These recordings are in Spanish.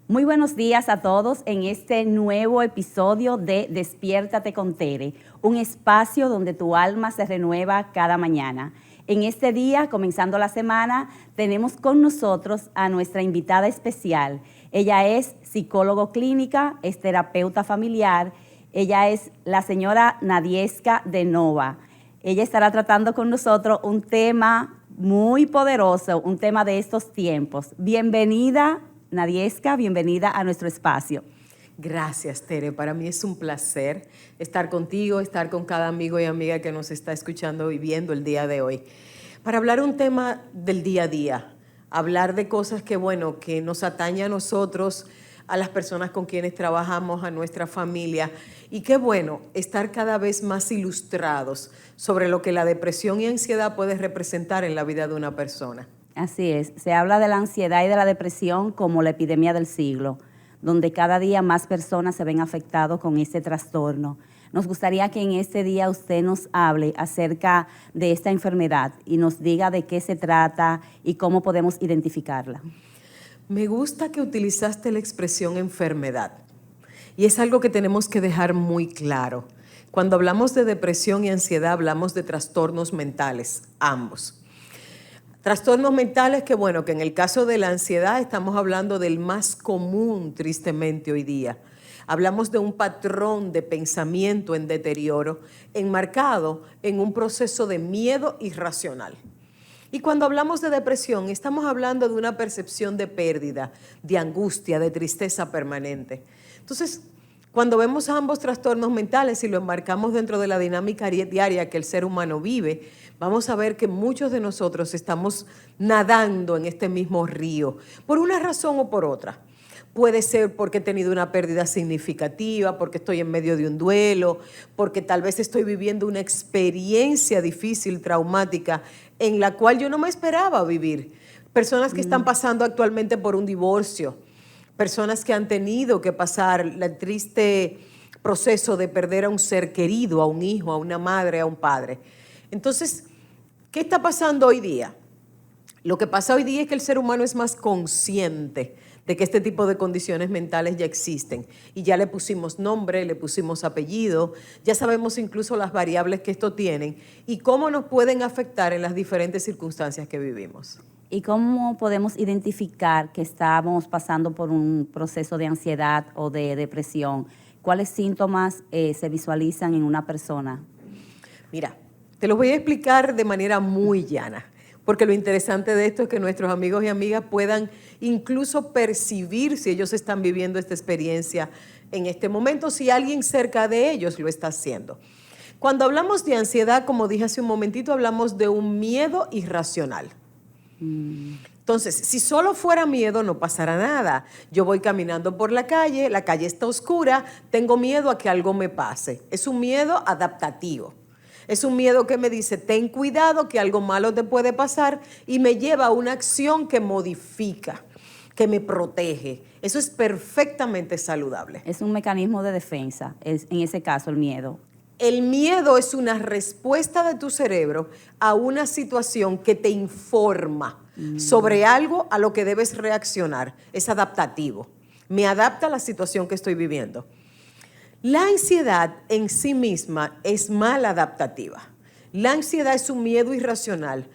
Muy buenos días a todos en este nuevo episodio de Despiértate con Tere, un espacio donde tu alma se renueva cada mañana. En este día, comenzando la semana, tenemos con nosotros a nuestra invitada especial. Ella es psicólogo clínica, es terapeuta familiar. Ella es la señora Nadieska de Nova. Ella estará tratando con nosotros un tema muy poderoso, un tema de estos tiempos. Bienvenida, Nadieska, bienvenida a nuestro espacio. Gracias, Tere. Para mí es un placer estar contigo, estar con cada amigo y amiga que nos está escuchando y viendo el día de hoy. Para hablar un tema del día a día, hablar de cosas que nos atañe a nosotros, a las personas con quienes trabajamos, a nuestra familia. Y qué bueno estar cada vez más ilustrados sobre lo que la depresión y ansiedad puede representar en la vida de una persona. Así es, se habla de la ansiedad y de la depresión como la epidemia del siglo, donde cada día más personas se ven afectadas con este trastorno. Nos gustaría que en este día usted nos hable acerca de esta enfermedad y nos diga de qué se trata y cómo podemos identificarla. Me gusta que utilizaste la expresión enfermedad y es algo que tenemos que dejar muy claro. Cuando hablamos de depresión y ansiedad hablamos de trastornos mentales, ambos. Trastornos mentales que en el caso de la ansiedad estamos hablando del más común, tristemente, hoy día. Hablamos de un patrón de pensamiento en deterioro enmarcado en un proceso de miedo irracional. Y cuando hablamos de depresión, estamos hablando de una percepción de pérdida, de angustia, de tristeza permanente. Entonces, cuando vemos ambos trastornos mentales y lo enmarcamos dentro de la dinámica diaria que el ser humano vive, vamos a ver que muchos de nosotros estamos nadando en este mismo río, por una razón o por otra. Puede ser porque he tenido una pérdida significativa, porque estoy en medio de un duelo, porque tal vez estoy viviendo una experiencia difícil, traumática, en la cual yo no me esperaba vivir. Personas que están pasando actualmente por un divorcio, personas que han tenido que pasar el triste proceso de perder a un ser querido, a un hijo, a una madre, a un padre. Entonces, ¿qué está pasando hoy día? Lo que pasa hoy día es que el ser humano es más consciente de que este tipo de condiciones mentales ya existen y ya le pusimos nombre, le pusimos apellido, ya sabemos incluso las variables que esto tienen y cómo nos pueden afectar en las diferentes circunstancias que vivimos. ¿Y cómo podemos identificar que estamos pasando por un proceso de ansiedad o de depresión? ¿Cuáles síntomas se visualizan en una persona? Mira, te lo voy a explicar de manera muy llana, porque lo interesante de esto es que nuestros amigos y amigas puedan incluso percibir si ellos están viviendo esta experiencia en este momento, si alguien cerca de ellos lo está haciendo. Cuando hablamos de ansiedad, como dije hace un momentito, hablamos de un miedo irracional. Entonces, si solo fuera miedo, no pasará nada. Yo voy caminando por la calle está oscura, tengo miedo a que algo me pase. Es un miedo adaptativo. Es un miedo que me dice, ten cuidado que algo malo te puede pasar y me lleva a una acción que modifica, que me protege. Eso es perfectamente saludable. Es un mecanismo de defensa, en ese caso el miedo. El miedo es una respuesta de tu cerebro a una situación que te informa sobre algo a lo que debes reaccionar. Es adaptativo. Me adapta a la situación que estoy viviendo. La ansiedad en sí misma es maladaptativa. La ansiedad es un miedo irracional.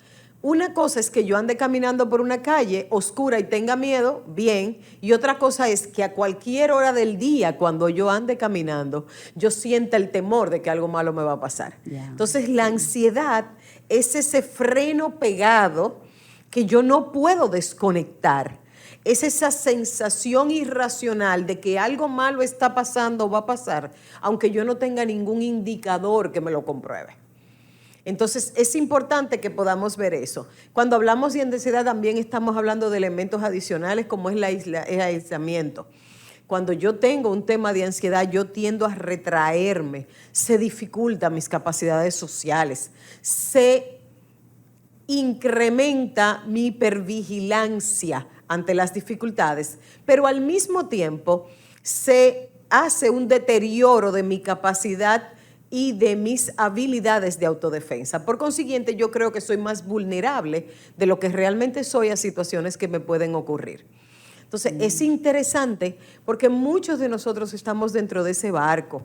Una cosa es que yo ande caminando por una calle oscura y tenga miedo, bien, y otra cosa es que a cualquier hora del día, cuando yo ande caminando, yo sienta el temor de que algo malo me va a pasar. Entonces, la ansiedad es ese freno pegado que yo no puedo desconectar. Es esa sensación irracional de que algo malo está pasando o va a pasar, aunque yo no tenga ningún indicador que me lo compruebe. Entonces, es importante que podamos ver eso. Cuando hablamos de ansiedad, también estamos hablando de elementos adicionales como es el aislamiento. Cuando yo tengo un tema de ansiedad, yo tiendo a retraerme, se dificultan mis capacidades sociales, se incrementa mi hipervigilancia ante las dificultades, pero al mismo tiempo se hace un deterioro de mi capacidad y de mis habilidades de autodefensa. Por consiguiente, yo creo que soy más vulnerable de lo que realmente soy a situaciones que me pueden ocurrir. Entonces, es interesante porque muchos de nosotros estamos dentro de ese barco.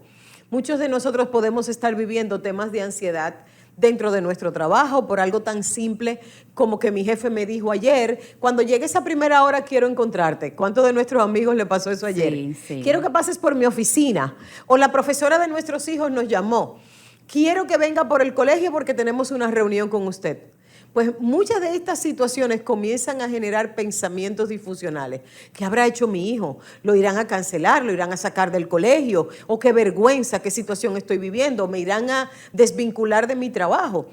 Muchos de nosotros podemos estar viviendo temas de ansiedad dentro de nuestro trabajo por algo tan simple como que mi jefe me dijo ayer, cuando llegue esa primera hora quiero encontrarte. ¿Cuántos de nuestros amigos le pasó eso ayer? Sí, sí. Quiero que pases por mi oficina. O la profesora de nuestros hijos nos llamó. Quiero que venga por el colegio porque tenemos una reunión con usted. Pues muchas de estas situaciones comienzan a generar pensamientos disfuncionales. ¿Qué habrá hecho mi hijo? ¿Lo irán a cancelar? ¿Lo irán a sacar del colegio? ¿O qué vergüenza? ¿Qué situación estoy viviendo? ¿Me irán a desvincular de mi trabajo?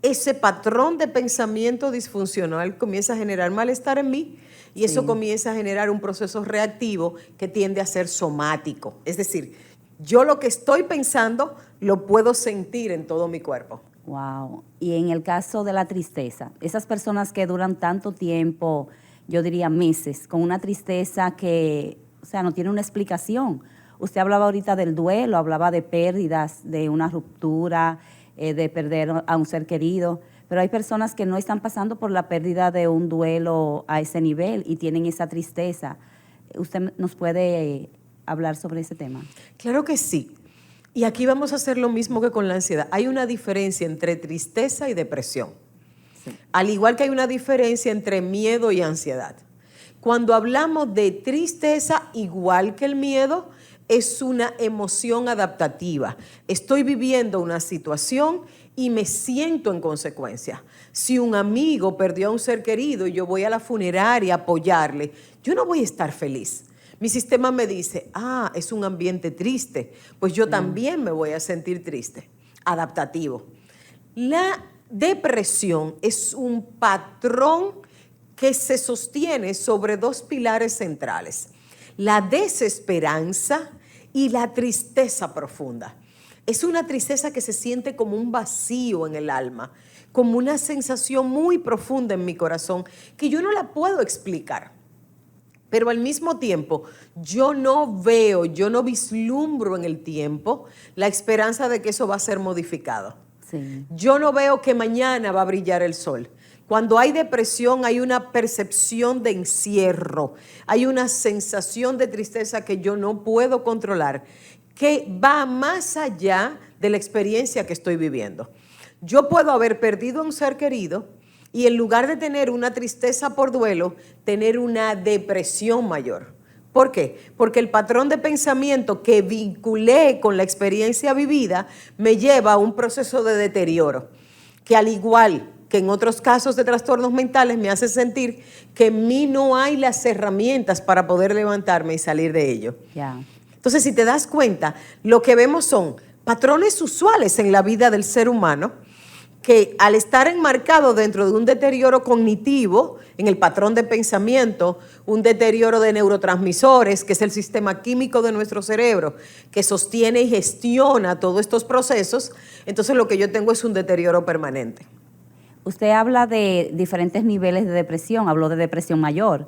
Ese patrón de pensamiento disfuncional comienza a generar malestar en mí y eso comienza a generar un proceso reactivo que tiende a ser somático. Es decir, yo lo que estoy pensando lo puedo sentir en todo mi cuerpo. Wow. Y en el caso de la tristeza, esas personas que duran tanto tiempo, yo diría meses, con una tristeza que, o sea, no tiene una explicación. Usted hablaba ahorita del duelo, hablaba de pérdidas, de una ruptura, de perder a un ser querido, pero hay personas que no están pasando por la pérdida de un duelo a ese nivel y tienen esa tristeza. ¿Usted nos puede hablar sobre ese tema? Claro que sí. Y aquí vamos a hacer lo mismo que con la ansiedad. Hay una diferencia entre tristeza y depresión. Sí. Al igual que hay una diferencia entre miedo y ansiedad. Cuando hablamos de tristeza, igual que el miedo, es una emoción adaptativa. Estoy viviendo una situación y me siento en consecuencia. Si un amigo perdió a un ser querido y yo voy a la funeraria a apoyarle, yo no voy a estar feliz. Mi sistema me dice, es un ambiente triste, pues yo también me voy a sentir triste, adaptativo. La depresión es un patrón que se sostiene sobre dos pilares centrales, la desesperanza y la tristeza profunda. Es una tristeza que se siente como un vacío en el alma, como una sensación muy profunda en mi corazón que yo no la puedo explicar. Pero al mismo tiempo, yo no vislumbro en el tiempo la esperanza de que eso va a ser modificado. Sí. Yo no veo que mañana va a brillar el sol. Cuando hay depresión hay una percepción de encierro, hay una sensación de tristeza que yo no puedo controlar, que va más allá de la experiencia que estoy viviendo. Yo puedo haber perdido a un ser querido y en lugar de tener una tristeza por duelo, tener una depresión mayor. ¿Por qué? Porque el patrón de pensamiento que vinculé con la experiencia vivida me lleva a un proceso de deterioro, que al igual que en otros casos de trastornos mentales me hace sentir que en mí no hay las herramientas para poder levantarme y salir de ello. Yeah. Entonces, si te das cuenta, lo que vemos son patrones usuales en la vida del ser humano que al estar enmarcado dentro de un deterioro cognitivo, en el patrón de pensamiento, un deterioro de neurotransmisores, que es el sistema químico de nuestro cerebro, que sostiene y gestiona todos estos procesos, entonces lo que yo tengo es un deterioro permanente. Usted habla de diferentes niveles de depresión, habló de depresión mayor.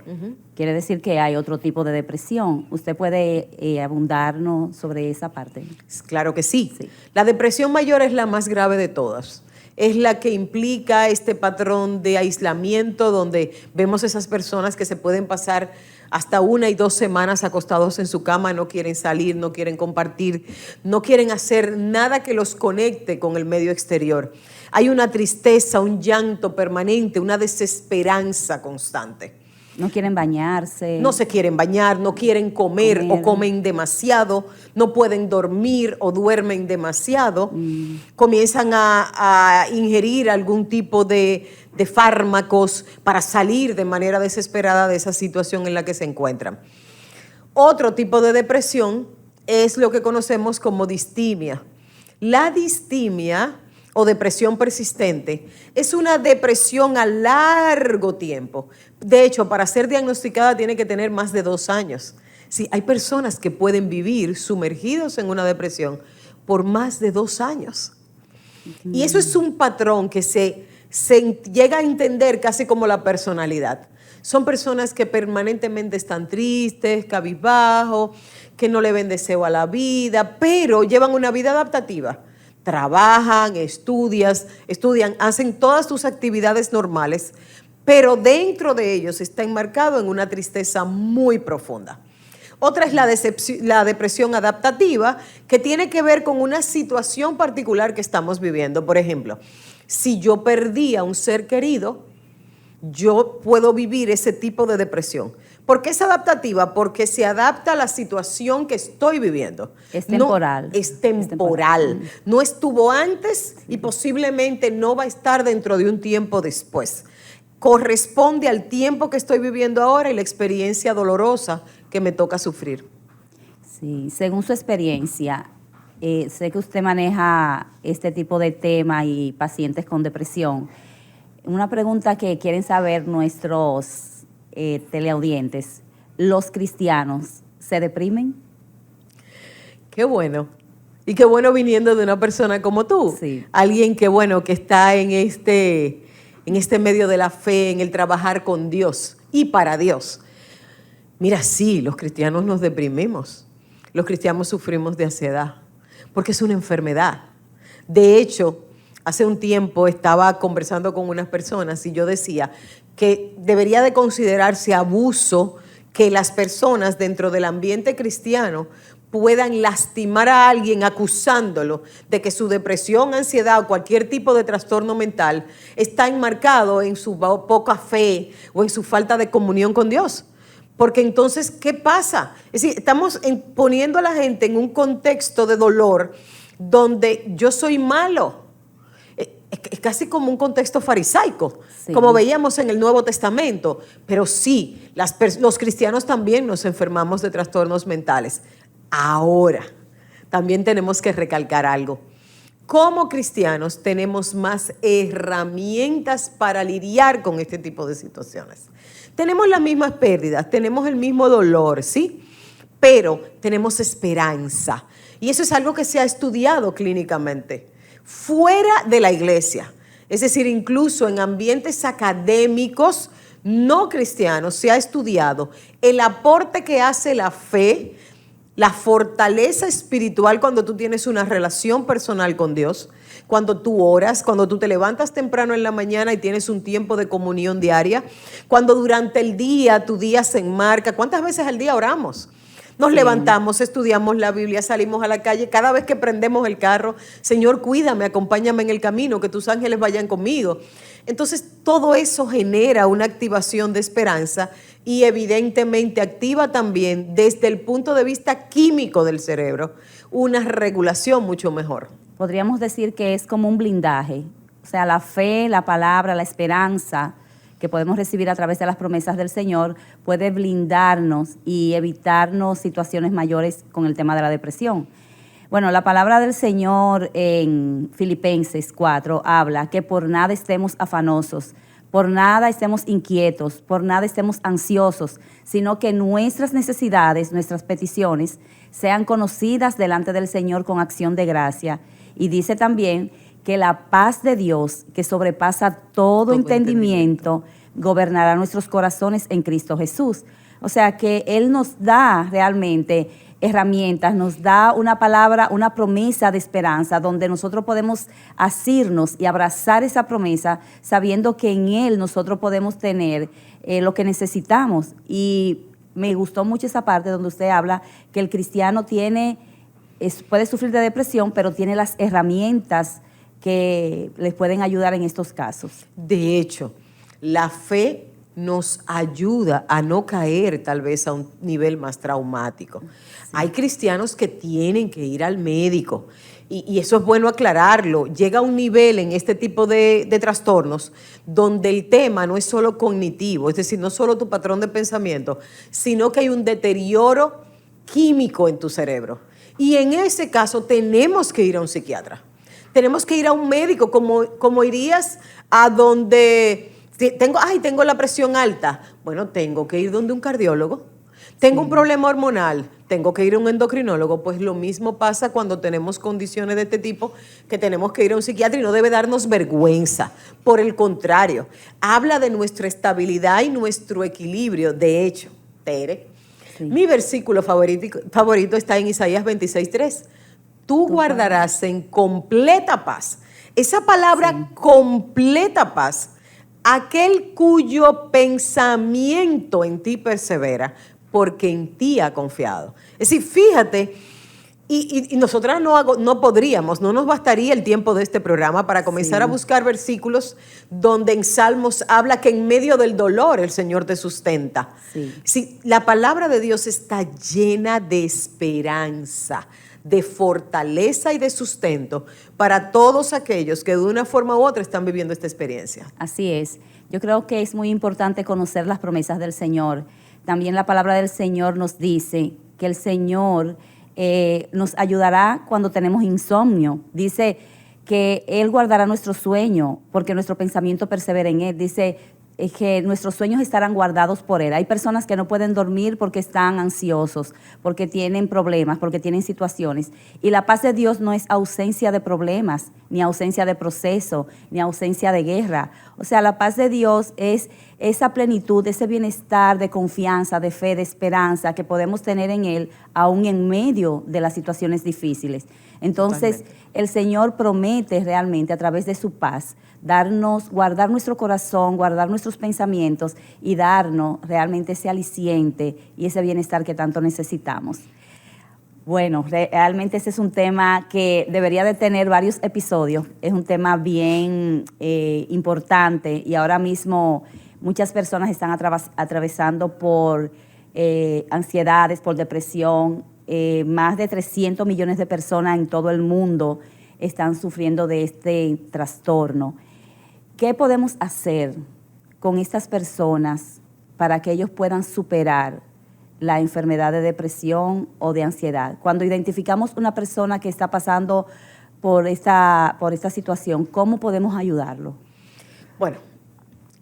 Quiere decir que hay otro tipo de depresión. ¿Usted puede abundarnos sobre esa parte? Claro que sí. La depresión mayor es la más grave de todas. Es la que implica este patrón de aislamiento donde vemos esas personas que se pueden pasar hasta 1 y 2 semanas acostados en su cama, no quieren salir, no quieren compartir, no quieren hacer nada que los conecte con el medio exterior. Hay una tristeza, un llanto permanente, una desesperanza constante. No quieren bañarse. No se quieren bañar, no quieren comer o comen demasiado, no pueden dormir o duermen demasiado. Comienzan a ingerir algún tipo de fármacos para salir de manera desesperada de esa situación en la que se encuentran. Otro tipo de depresión es lo que conocemos como distimia. La distimia o depresión persistente es una depresión a largo tiempo. De hecho, para ser diagnosticada tiene que tener más de 2 años. Sí, hay personas que pueden vivir sumergidos en una depresión por más de 2 años. Y eso es un patrón que se llega a entender casi como la personalidad. Son personas que permanentemente están tristes, cabizbajos, que no le ven deseo a la vida, pero llevan una vida adaptativa. Trabajan, estudian, hacen todas sus actividades normales, pero dentro de ellos está enmarcado en una tristeza muy profunda. Otra es la depresión adaptativa, que tiene que ver con una situación particular que estamos viviendo. Por ejemplo, si yo perdí a un ser querido, yo puedo vivir ese tipo de depresión. ¿Por qué es adaptativa? Porque se adapta a la situación que estoy viviendo. Es temporal. No, es temporal. No estuvo antes y posiblemente no va a estar dentro de un tiempo después. Corresponde al tiempo que estoy viviendo ahora y la experiencia dolorosa que me toca sufrir. Sí, según su experiencia, sé que usted maneja este tipo de tema y pacientes con depresión. Una pregunta que quieren saber nuestros teleaudientes: ¿los cristianos se deprimen? Qué bueno. Y qué bueno viniendo de una persona como tú. Sí. Alguien que, bueno, que está en este medio de la fe, en el trabajar con Dios y para Dios. Mira, sí, los cristianos nos deprimimos. Los cristianos sufrimos de ansiedad, porque es una enfermedad. De hecho, hace un tiempo estaba conversando con unas personas y yo decía que debería de considerarse abuso que las personas dentro del ambiente cristiano puedan lastimar a alguien acusándolo de que su depresión, ansiedad o cualquier tipo de trastorno mental está enmarcado en su poca fe o en su falta de comunión con Dios. Porque entonces, ¿qué pasa? Es decir, estamos poniendo a la gente en un contexto de dolor donde yo soy malo. Es casi como un contexto farisaico, sí, como veíamos en el Nuevo Testamento. Pero sí, los cristianos también nos enfermamos de trastornos mentales. Ahora, también tenemos que recalcar algo. Como cristianos tenemos más herramientas para lidiar con este tipo de situaciones. Tenemos las mismas pérdidas, tenemos el mismo dolor, ¿sí? Pero tenemos esperanza. Y eso es algo que se ha estudiado clínicamente, fuera de la iglesia. Es decir, incluso en ambientes académicos no cristianos se ha estudiado el aporte que hace la fe, la fortaleza espiritual cuando tú tienes una relación personal con Dios, cuando tú oras, cuando tú te levantas temprano en la mañana y tienes un tiempo de comunión diaria, cuando durante el día tu día se enmarca. ¿Cuántas veces al día oramos? Nos levantamos, estudiamos la Biblia, salimos a la calle. Cada vez que prendemos el carro, Señor, cuídame, acompáñame en el camino, que tus ángeles vayan conmigo. Entonces, todo eso genera una activación de esperanza y evidentemente activa también, desde el punto de vista químico del cerebro, una regulación mucho mejor. Podríamos decir que es como un blindaje. O sea, la fe, la palabra, la esperanza que podemos recibir a través de las promesas del Señor puede blindarnos y evitarnos situaciones mayores con el tema de la depresión. Bueno, la palabra del Señor en Filipenses 4 habla que por nada estemos afanosos, por nada estemos inquietos, por nada estemos ansiosos, sino que nuestras necesidades, nuestras peticiones sean conocidas delante del Señor con acción de gracia. Y dice también que la paz de Dios, que sobrepasa todo entendimiento, gobernará nuestros corazones en Cristo Jesús. O sea que Él nos da realmente herramientas, nos da una palabra, una promesa de esperanza, donde nosotros podemos asirnos y abrazar esa promesa, sabiendo que en Él nosotros podemos tener lo que necesitamos. Y me gustó mucho esa parte donde usted habla que el cristiano puede sufrir de depresión, pero tiene las herramientas que les pueden ayudar en estos casos. De hecho, la fe nos ayuda a no caer tal vez a un nivel más traumático. Sí. Hay cristianos que tienen que ir al médico y eso es bueno aclararlo. Llega a un nivel en este tipo de trastornos donde el tema no es solo cognitivo, es decir, no solo tu patrón de pensamiento, sino que hay un deterioro químico en tu cerebro. Y en ese caso tenemos que ir a un psiquiatra. Tenemos que ir a un médico, como irías a donde tengo la presión alta. Bueno, tengo que ir donde un cardiólogo. Tengo un problema hormonal, tengo que ir a un endocrinólogo. Pues lo mismo pasa cuando tenemos condiciones de este tipo, que tenemos que ir a un psiquiatra, y no debe darnos vergüenza. Por el contrario, habla de nuestra estabilidad y nuestro equilibrio. De hecho, Tere, mi versículo favorito está en Isaías 26:3. Tú guardarás en completa paz. Esa palabra completa paz aquel cuyo pensamiento en ti persevera, porque en ti ha confiado. Es decir, fíjate, y nosotras no podríamos, no nos bastaría el tiempo de este programa para comenzar a buscar versículos donde en Salmos habla que en medio del dolor el Señor te sustenta. Sí, la palabra de Dios está llena de esperanza, de fortaleza y de sustento para todos aquellos que de una forma u otra están viviendo esta experiencia. Así es. Yo creo que es muy importante conocer las promesas del Señor. También la palabra del Señor nos dice que el Señor nos ayudará cuando tenemos insomnio. Dice que Él guardará nuestro sueño porque nuestro pensamiento persevera en Él. Dice que nuestros sueños estarán guardados por Él. Hay personas que no pueden dormir porque están ansiosos, porque tienen problemas, porque tienen situaciones. Y la paz de Dios no es ausencia de problemas, ni ausencia de proceso, ni ausencia de guerra. O sea, la paz de Dios es esa plenitud, ese bienestar de confianza, de fe, de esperanza que podemos tener en Él, aún en medio de las situaciones difíciles. Entonces, el Señor promete realmente a través de su paz guardar nuestro corazón, guardar nuestros pensamientos y darnos realmente ese aliciente y ese bienestar que tanto necesitamos. Bueno, realmente ese es un tema que debería de tener varios episodios. Es un tema bien importante y ahora mismo muchas personas están atravesando por ansiedades, por depresión. Más de 300 millones de personas en todo el mundo están sufriendo de este trastorno. ¿Qué podemos hacer con estas personas para que ellos puedan superar la enfermedad de depresión o de ansiedad? Cuando identificamos una persona que está pasando por esta situación, ¿cómo podemos ayudarlo? Bueno,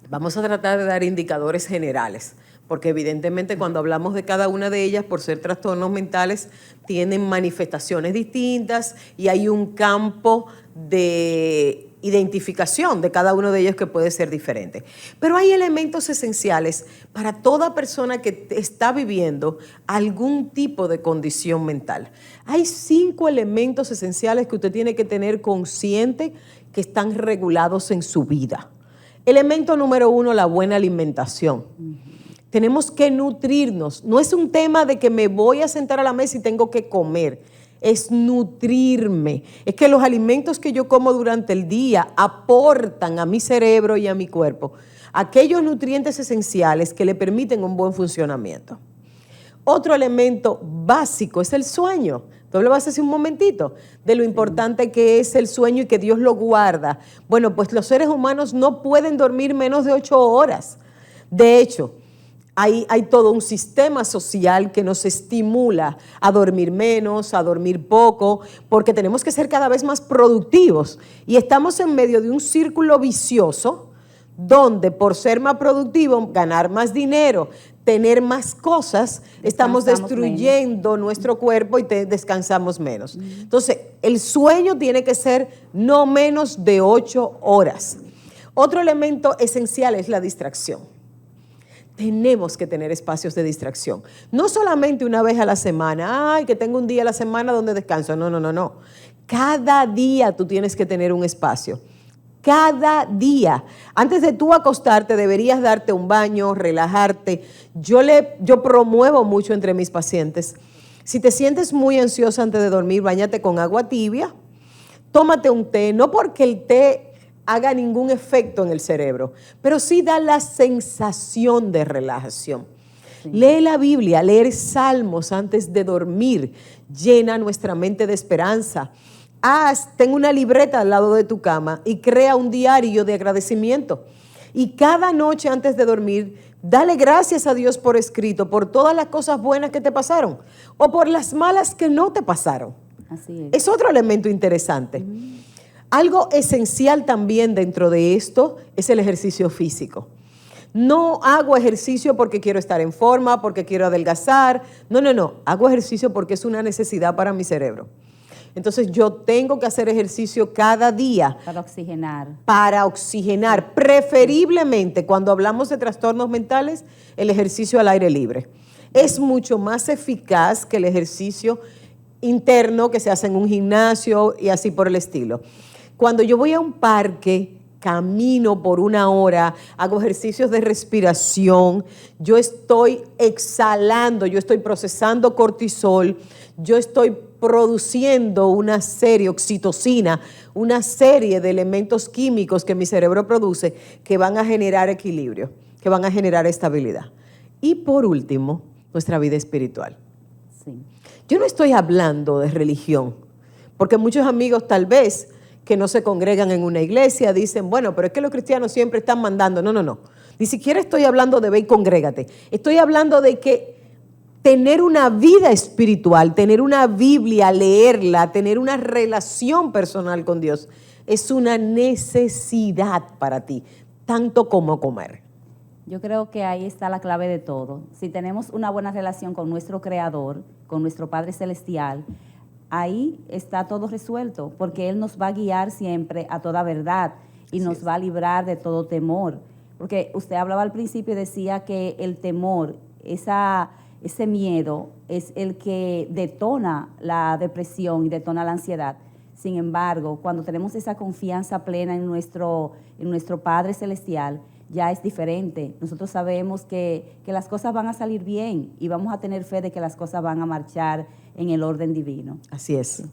vamos a tratar de dar indicadores generales, porque evidentemente cuando hablamos de cada una de ellas, por ser trastornos mentales, tienen manifestaciones distintas y hay un campo de identificación de cada uno de ellos que puede ser diferente. Pero hay elementos esenciales para toda persona que está viviendo algún tipo de condición mental. Hay 5 elementos esenciales que usted tiene que tener consciente que están regulados en su vida. Elemento número 1, la buena alimentación. Tenemos que nutrirnos. No es un tema de que me voy a sentar a la mesa y tengo que comer. Es nutrirme. Es que los alimentos que yo como durante el día aportan a mi cerebro y a mi cuerpo aquellos nutrientes esenciales que le permiten un buen funcionamiento. Otro elemento básico es el sueño. Tú hablabas hace un momentito de lo importante que es el sueño y que Dios lo guarda. Bueno, pues los seres humanos no pueden dormir menos de 8 horas. De hecho, hay todo un sistema social que nos estimula a dormir menos, a dormir poco, porque tenemos que ser cada vez más productivos. Y estamos en medio de un círculo vicioso donde por ser más productivo, ganar más dinero, tener más cosas, estamos destruyendo nuestro cuerpo y descansamos menos. Entonces, el sueño tiene que ser no menos de 8 horas. Otro elemento esencial es la distracción. Tenemos que tener espacios de distracción. No solamente una vez a la semana, que tengo un día a la semana donde descanso. No. Cada día tú tienes que tener un espacio. Cada día. Antes de tú acostarte deberías darte un baño, relajarte. Yo promuevo mucho entre mis pacientes. Si te sientes muy ansiosa antes de dormir, báñate con agua tibia, tómate un té, no porque el té haga ningún efecto en el cerebro, pero sí da la sensación de relajación. Sí. Lee la Biblia, leer salmos antes de dormir, llena nuestra mente de esperanza. Ten una libreta al lado de tu cama y crea un diario de agradecimiento. Y cada noche antes de dormir, dale gracias a Dios por escrito, por todas las cosas buenas que te pasaron o por las malas que no te pasaron. Así es. Es otro elemento interesante. Algo esencial también dentro de esto es el ejercicio físico. No hago ejercicio porque quiero estar en forma, porque quiero adelgazar. No. Hago ejercicio porque es una necesidad para mi cerebro. Entonces yo tengo que hacer ejercicio cada día. Para oxigenar. Para oxigenar. Preferiblemente, cuando hablamos de trastornos mentales, el ejercicio al aire libre. Es mucho más eficaz que el ejercicio interno que se hace en un gimnasio y así por el estilo. Cuando yo voy a un parque, camino por 1 hora, hago ejercicios de respiración, yo estoy exhalando, yo estoy procesando cortisol, yo estoy produciendo una serie, oxitocina, una serie de elementos químicos que mi cerebro produce que van a generar equilibrio, que van a generar estabilidad. Y por último, nuestra vida espiritual. Sí. Yo no estoy hablando de religión, porque muchos amigos tal vez que no se congregan en una iglesia dicen, bueno, pero es que los cristianos siempre están mandando. No. Ni siquiera estoy hablando de ve y congrégate. Estoy hablando de que tener una vida espiritual, tener una Biblia, leerla, tener una relación personal con Dios, es una necesidad para ti, tanto como comer. Yo creo que ahí está la clave de todo. Si tenemos una buena relación con nuestro Creador, con nuestro Padre Celestial, ahí está todo resuelto, porque Él nos va a guiar siempre a toda verdad y nos va a librar de todo temor. Porque usted hablaba al principio y decía que el temor, ese miedo, es el que detona la depresión y detona la ansiedad. Sin embargo, cuando tenemos esa confianza plena en nuestro Padre Celestial, ya es diferente. Nosotros sabemos que las cosas van a salir bien y vamos a tener fe de que las cosas van a marchar en el orden divino. Así es. Sí.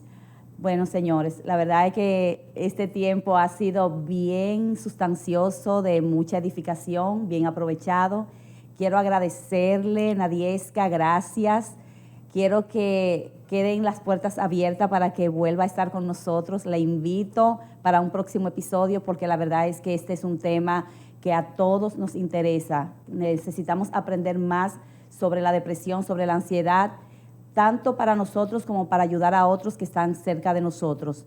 Bueno, señores, la verdad es que este tiempo ha sido bien sustancioso, de mucha edificación, bien aprovechado. Quiero agradecerle, Nadiesca, gracias. Quiero que queden las puertas abiertas para que vuelva a estar con nosotros. La invito para un próximo episodio porque la verdad es que este es un tema que a todos nos interesa. Necesitamos aprender más sobre la depresión, sobre la ansiedad, tanto para nosotros como para ayudar a otros que están cerca de nosotros.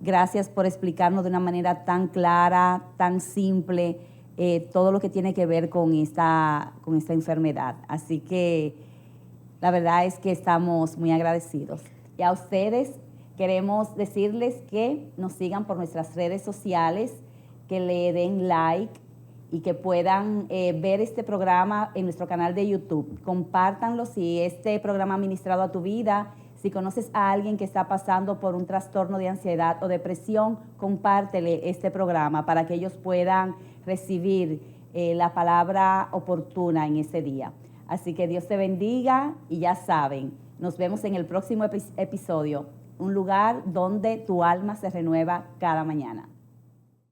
Gracias por explicarnos de una manera tan clara, tan simple, todo lo que tiene que ver con esta enfermedad. Así que la verdad es que estamos muy agradecidos. Y a ustedes queremos decirles que nos sigan por nuestras redes sociales, que le den like y que puedan ver este programa en nuestro canal de YouTube. Compártanlo si este programa ha ministrado a tu vida. Si conoces a alguien que está pasando por un trastorno de ansiedad o depresión, compártele este programa para que ellos puedan recibir la palabra oportuna en ese día. Así que Dios te bendiga y ya saben, nos vemos en el próximo episodio, un lugar donde tu alma se renueva cada mañana.